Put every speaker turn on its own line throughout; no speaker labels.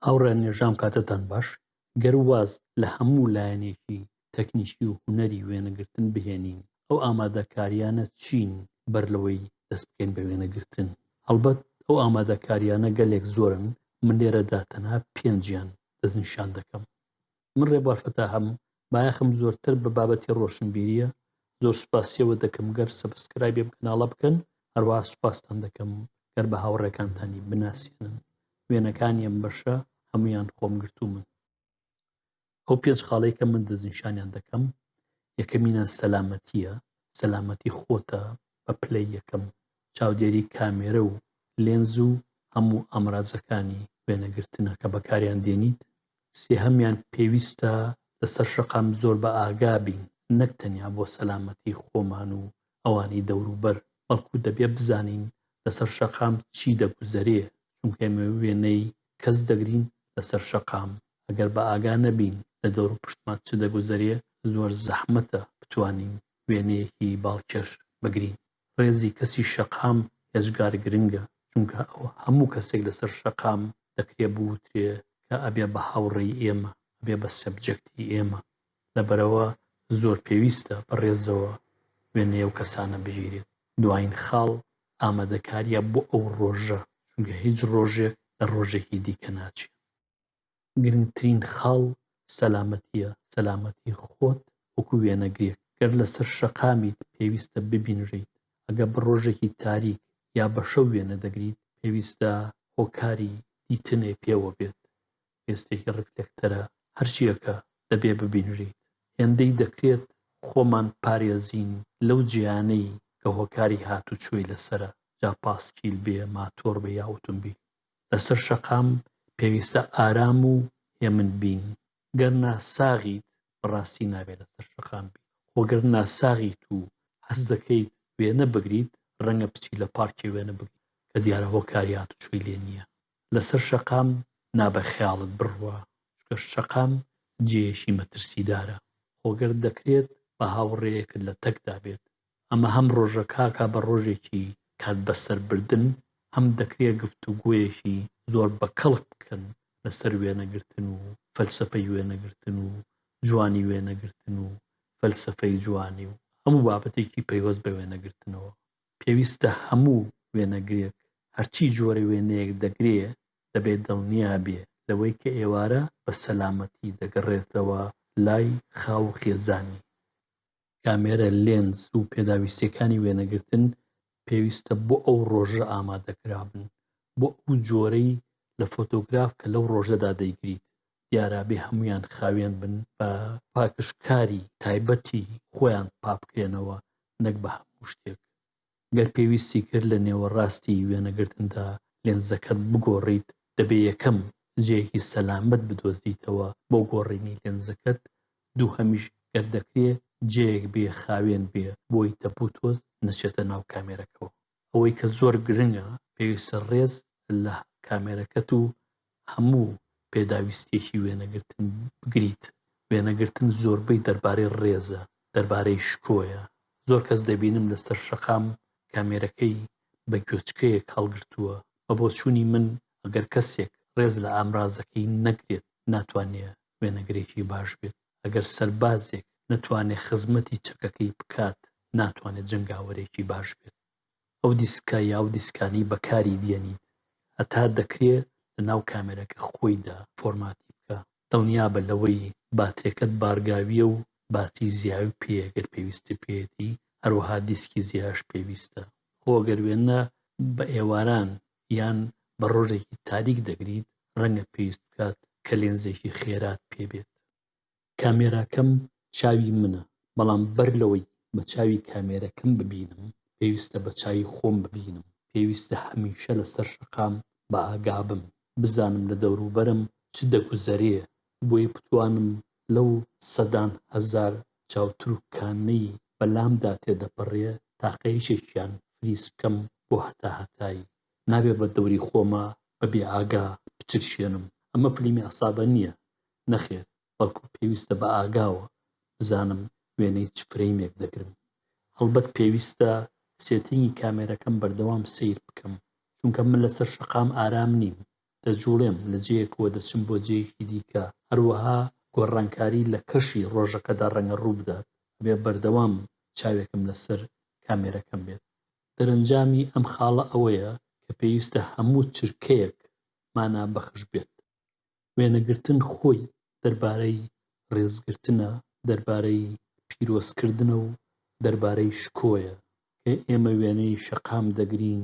هاوڕێ نێژام کاتتان باش. گەر واز لە هەموو لایەنێکی تەکنیکی و هونەری وێنەگرتن بهێنین، ئەو ئامادەکاریانە چین بەر لەوەی دەست بکەین بە وێنەگرتن؟ هەڵبەت ئەو ئامادەکاریانە گەلێک زۆرن. من لێرەدا تەنها پێنجیان دەستنیشان دەکەم. من ڕێبوار فەتاحەم، بایەخم زۆرتر بە بابەتی ڕۆشنبیریە. زۆر سوپاسیەوە دەکەم گەر سەبسکرایبێ کەناڵە بکەن، هەروەها سوپاستان دەکەم گەر بە هاوڕێکانتانی بناسیێنن. وێنەکانی ئەم بەشە هەموویان خۆم گرتوومن. ئەو پێنج خاڵەی کە من دەستنیشانیان دەکەم، یەکەمینیان سەلامەتیە. سەلامەتی خۆتە بە پلەی یەکەم. چاودێری کامێرە و لێنز و هەموو ئامڕازەکانی وێنەگرتنە کە بەکاریان دێنیت. سێهەمیان پێویستە لەسەر شەقام زۆر بە ئاگا بین، نەک تەنیا بۆ سەلامەتی خۆمان و ئەوانی دەوروبەر، بەڵکو دەبێ بزانین لەسەر شەقام چی دەگوزەرێ، چونکە ئێمە وێنەی کەس دەگرین لەسەر شەقام. ئەگەر بە ئاگا نەبین لە دەور و پشتمان چ دەگوزەرێ، زۆر زەحمەتە بتوانین وێنەیەکی باڵکێش بگرین. ڕێزی کەسی شەقام هێزگار گرنگە، چونکە ئەو هەموو کەسێک لەسەر شەقام دەکرێ بوترێ کە ئەبێ بە هاوڕێی ئێمە، ئەبێ بە سەبجەکتی ئێمە. لەبەرەوە زۆر پێویستە بەڕێزەوە وێنەی ئەو کەسانە بژیرێت. دوایین خاڵ ئامادەکاریە بۆ ئەو ڕۆژە، چونکە هیچ ڕۆژێک لە ڕۆژێکی دیکە ناچێت. گرنگترین خاڵ سەلامەتیە. سەلامەتی خۆت وەکو وێنەگرێک. گەر لەسەر شەقامیت پێویستە ببینڕیت. ئەگەر بە ڕۆژێکی تاریک یا بە شەو وێنە دەگریت، پێویستە هۆکاری دیتنێ پێوە بێت. هێستێکی ڕفلێکتەرە، هەرچیەکە دەبێ ببینڕیت. هێندەی دەکرێت خۆمان پارێزین لەو جیانەی کە هۆکاری هاتوچۆی لەسەرە، جا پاسکیل بێ، ماتۆر بێ یا ئۆتۆمبیل. لەسەر شەقام پێویستە ئارام و هێمن بین. گەر ناساغیت بەڕاستی نابێت لەسەر شەقام بین. خۆگەر ناساغیت و حەز دەکەیت وێنە بگریت، ڕەنگە بچی لە پارکی وێنە بگریت کە دیارە هۆکاری هاتوچۆی لێ نییە. لەسەر شەقام نابە خەیاڵت بڕوا، چونکە شەقام جێیەکی مەترسیدارە. خۆگەر دەکرێت بە هاوڕێیەکت لە تەکدا بێت. ئەمە هەم ڕۆژە کاکا بە ڕۆژێکی کات بەسەربردن، هەم دەکرێت گفتوگۆیەکی زۆر بەکەڵک بکەن لەسەر وێنەگرتن و فەلسەفەی وێنەگرتن و جوانی وێنەگرتن و فەلسەفەی جوانی و هەموو بابەتێکی پەیوەست بە وێنەگرتنەوە. پێویستە هەموو وێنەگرێک هەرچی جۆرە وێنەیەک دەگرێ دەبێت دڵنیا بێ لەوەی کە ئێوارە بە سەلامەتی دەگەڕێتەوە لای خاو و خێزانی. کامێرە، لێنز و پێداویستیەکانی وێنەگرتن پێویستە بۆ ئەو ڕۆژە ئامادەکرابن، بۆ ئەو جۆرەی لە فۆتۆگراف کە لەو ڕۆژەدا دەیگریت. دیارابێ هەمویان خاوێن بن بە پاکشکاری تایبەتی خۆیان پاکرێنەوە، نەک بە هەموو شتێک. گەر پێویستی کرد لە نێوەڕاستی وێنەگرتندا لێنزەکەت بگۆڕیت، دەبێ یەکەم جێیەکی سەلامەت بدۆزیتەوە بۆ گۆڕینی لێنزەکەت. دووهەمیش گەر دەکرێ جێیەک بێ خاوێن بێ بۆی تەپوتۆز نەچێتە ناو کامێرەکەەوە. ئەوەی کە زۆر گرنگە، پێویستە ڕێز لە کامێرەکەت و هەموو پێداویستیەکی وێنەگرتن بگریت. وێنەگرتن زۆربەی دەربارەی ڕێزە، دەربارەی شکۆیە. زۆر کەس دەبینم لەسەر شەقام کامێرەکەی بە گوێچکەیەک هەڵگرتووە. بە بۆچوونی من، ئەگەر کەسێک ڕێز لە ئامرازەکەی نەگرێت، ناتوانێت وێنەگرێکی باش بێت. ئەگەر سەربازێک نەتوانێت خزمەتی چەکەکەی بکات، ناتوانێت جەنگاوەرێکی باش بێت. ئەو دیسکە یا ئەو دیسکانەی بەکاری دێنیت، هەتا دەکرێت لە ناو کامێرەکە خۆیدا فۆرماتی بکە. دڵنیابە لەوەی باترێکەت بارگاویە و باتری زیاوی پێیە گەر پێویستی پێیەتی، هەروەها دیسکی زیاش پێویستە. خۆ ئەگەر وێنە بە ئێواران یان بە ڕۆژێکی تاریک دەگریت، ڕەنگە پێویست بکات کە لێنزێکی خێرات پێبێت. کامێراکەم چاوی منە، بەڵام بەر لەوەی بە چاوی کامێرەکەم ببینم، پێویستە بە چاوی خۆم ببینم. پێویستە هەمیشە لەسەر شەقام بە ئاگا بم، بزانم لە دەوروبەرم چ دەگوزەرێ، بۆی بتوانم لەو سەدان هەزار چاوتروکانەی بەلامدا تێدەپەڕێ تاقەیەکێکیان فریز بکەم بۆ هەتاهەتایی. نابێ بە دەوری خۆمە بەبێ ئاگا بچرشێنم. ئەمە فیلمی عەسابە نییە، نەخێر، بەڵکو پێویستە بە ئاگاوە بزانم وێنەی چ فرەیمێک دەگرم. هەڵبەت پێویستە سێتینگی کامێرەکەم بەردەوام سەیر بکەم، چونکە من لەسەر شەقام ئارام نیم. دەجوڵێم لە جێیەکەوە دەچم بۆ جێیەکی دیکە. هەروەها گۆڕانکاری لە کەشی ڕۆژەکەدا ڕەنگە ڕوو بدات، ئەبێ بەردەوام چاوێکم لەسەر کامێرەکەم بێت. دەرەنجامی ئەم خاڵە ئەوەیە کە پێویستە هەموو چرکەیەک مانا بەخش بێت. وێنەگرتن خۆی دەربارەی ڕێزگرتنە، دەربارەی پیرۆزکردنە و دەربارەی شکۆیە کە ئێمە وێنەی شەقام دەگرین،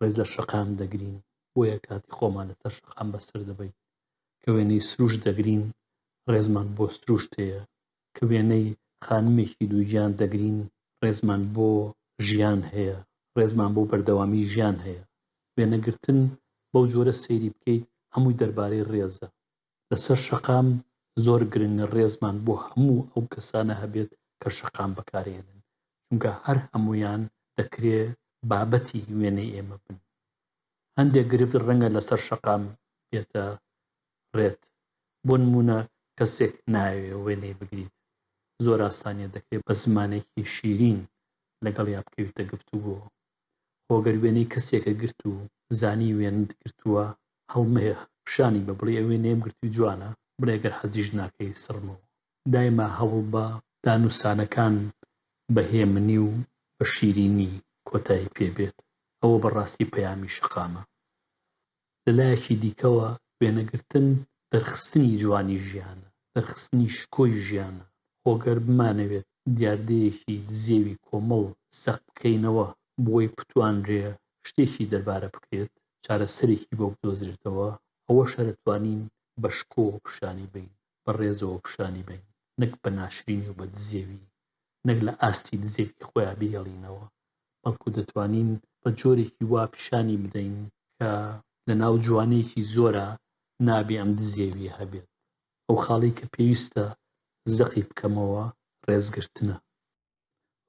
ڕێز لە شەقام دەگرین، بۆیە کاتی خۆمان لەسەر شەقام بەسەر دەبەین. کە وێنەی سروش دەگرین، ڕێزمان بۆ سروشت هەیە. کە وێنەی خانمێکی دووگیان دەگرین، ڕێزمان بۆ ژیان هەیە، ڕێزمان بۆ بەردەوامی ژیان هەیە. وێنەگرتن بەو جۆرە سەیری بکەیت هەمووی دەربارەی ڕێزە. لەسەر شەقام زۆر گرنگە ڕێزمان بۆ هەموو ئەو کەسانە هەبێت کە شەقام بەکارهێنن، چونکە هەر هەموویان دەکرێ بابەتی وێنەی ئێمە بن. هەندێک گرفت ڕەنگە لەسەر شەقام بێتە ڕێت. بۆ نمونە کەسێک ناوێ وێنەی بگریت، زۆر ئاسانیە دەکرێت بە زمانێکی شیرین لەگەڵ یا بکەویتە گفتوگۆ. خۆگەر وێنەی کەسێکە گرت و زانی وێنت گرتووە، هەڵمەیە پیشانی بە بڵێ ئەوێ نێم گرتووی جوانە، بڵێ گەر حەزیش ناکەی سڕمەوە. دایما هەوڵ بە دانووسانەکان بە هێمنی و بە شیرینی کۆتایی پێبێت. ئەوە بەڕاستی پەیامی شەقامە. لەلایەکی دیکەوە وێنەگرتن دەرخستنی جوانی ژیانە، دەرخستنی شکۆی ژیانە. خۆگەر بمانەوێت دیاردەیەکی دزێوی کۆمەڵ سەخت بکەینەوە بۆی بتوانرێ شتێکی دەربارە بکرێت، چارەسەرێکی بۆ بدۆزرێتەوە، ئەوەشە دەتوانین بە شکۆ پیشانی بین، بە ڕێزەوە پیشانی بین، نەک بە ناشرینی و بە دزێوی، نەک لە ئاستی دزێوی خۆیان بهێڵینەوە، بەڵکو دەتوانین بە جۆرێکی وا پیشانی بدەین کە لە ناو جوانەیەکی زۆرە نابێ ئەم دزێویە هەبێت. ئەو خاڵی کە پێویستە زەقی بکەمەوە ڕێزگرتنە.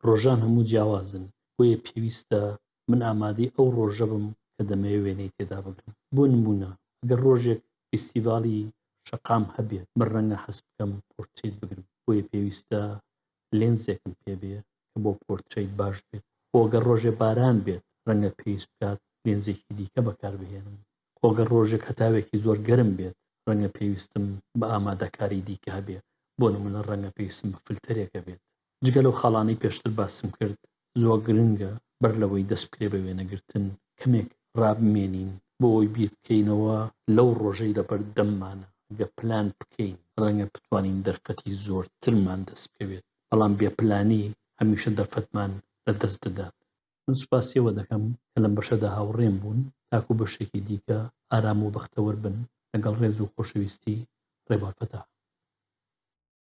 ڕۆژان هەموو جیاوازن، بۆیە پێویستە من ئامادەی ئەو ڕۆژە بم کە دەمەوێت وێنەی تێدا بگرم. بۆ نمونە ئەگەر ڕۆژێک فیستیڤاڵی شەقام هەبێت، من ڕەنگە حەز بکەم پۆرترێت بگرم، بۆیە پێویستە لێنزێکم پێبێ کە بۆ پۆرترێت باش بێت. خۆگەر ڕۆژێ باران بێت، ڕەنگە پێویست بکات لێنزێکی دیکە بەکاربهێنم. خۆگەر ڕۆژێک هەتاوێکی زۆر گەرم بێت، ڕەنگە پێویستم بە ئامادەکاری دیکە هەبێت. بۆ نمونە ڕەنگە پێویستم بە فلتەرێکە بێت. جگە لەو خاڵانەی پێشتر باسم کرد، زۆر گرنگە بەر لەوەی دەست بکرێ بە وێنەگرتن کەمێک ڕابمێنین بۆ ئەوی بیر بکەینەوە لەو ڕۆژەی لەبەردەممانە. ئەگە پلان بکەین ڕەنگە بتوانین دەرفەتی زۆرترمان دەست بکەوێت، بەڵام بێپلانی هەمیشە دەرفەتمان لەدەست دەدات. من سوپاسیەوە دەکەم کە لەم بەشەدا هاوڕێم بوون. تاکو بەشێکی دیکە ئارام و بەختەوەر بن. لەگەڵ ڕێز و خۆشەویستی، ڕێبار فەتاح.